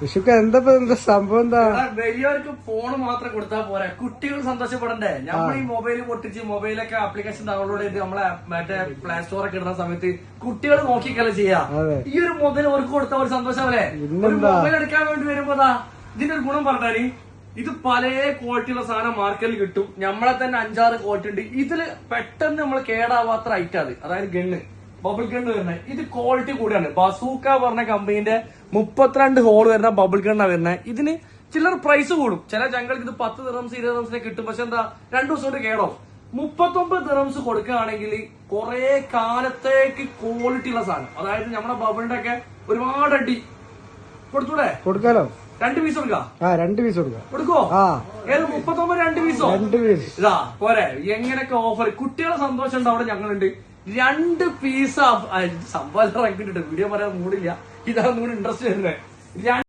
വിഷുക്ക് എന്താ സംഭവം? എന്താ വലിയവർക്ക് ഫോൺ മാത്രം കൊടുത്താൽ പോരാ, കുട്ടികൾ സന്തോഷപ്പെടണ്ടേ? നമ്മൾ ഈ മൊബൈൽ പൊട്ടിച്ച് മൊബൈലൊക്കെ ആപ്ലിക്കേഷൻ ഡൗൺലോഡ് ചെയ്ത് നമ്മളെ മറ്റേ പ്ലേ സ്റ്റോർ ഒക്കെ ഇടുന്ന സമയത്ത് കുട്ടികൾ നോക്കിക്കല്ല ചെയ്യാ. ഈ ഒരു മൊബൈൽ അവർക്ക് കൊടുത്താൽ ഒരു സന്തോഷമല്ലേ? ഒരു മൊബൈൽ എടുക്കാൻ വേണ്ടി വരുമ്പോതാ ഇതിന്റെ ഒരു ഗുണം പറഞ്ഞാല് ഇത് പല ക്വാളിറ്റിയുള്ള സാധനം മാർക്കറ്റിൽ കിട്ടും. നമ്മളെ തന്നെ 5-6 ക്വാളിറ്റി ഉണ്ട്. ഇതില് പെട്ടെന്ന് നമ്മൾ കേടാവാത്ത ഐറ്റം അത്, അതായത് ഗണ്ണ്, ബബിൾ ഗണ്ണ് വരുന്നത്. ഇത് ക്വാളിറ്റി കൂടിയാണ്. ബസൂക്ക പറഞ്ഞ കമ്പനീന്റെ 32 ഹോൾ വരുന്ന ബബിൾ ഗണ്ണാണ് വരുന്നത്. ഇതിന് ചിലർ പ്രൈസ് കൂടും. ചില ജങ്ങൾക്ക് ഇത് 10 ദിർഹംസ് 20 ദിർഹംസിനെ കിട്ടും. പക്ഷെ എന്താ 2 ദിവസം കൊണ്ട് കേടോ. 39 ദിർഹംസ് കൊടുക്കുകയാണെങ്കിൽ കുറെ കാലത്തേക്ക് ക്വാളിറ്റി ഉള്ള സാധനം, അതായത് നമ്മുടെ ബബിളിന്റെ ഒക്കെ ഒരുപാട് അടി കൊടുത്തൂടെ? കൊടുക്കാലോ. 2 പീസ് കൊടുക്കാം. 2 പീസ് കൊടുക്കാം. കൊടുക്കോ? ഏത് 39 2 പീസോ? 2 പീസ് ഇതാ പോരെ. എങ്ങനെയൊക്കെ ഓഫർ, കുട്ടികളെ സന്തോഷം ഉണ്ട്. അവിടെ ഞങ്ങളുണ്ട്. 2 പീസ് സംഭവം ഇറങ്ങിയിട്ടുണ്ട്. വീഡിയോ പറയാൻ മൂടില്ല. ഇതാണ് കൂടി ഇൻട്രസ്റ്റ് വരുന്നത്.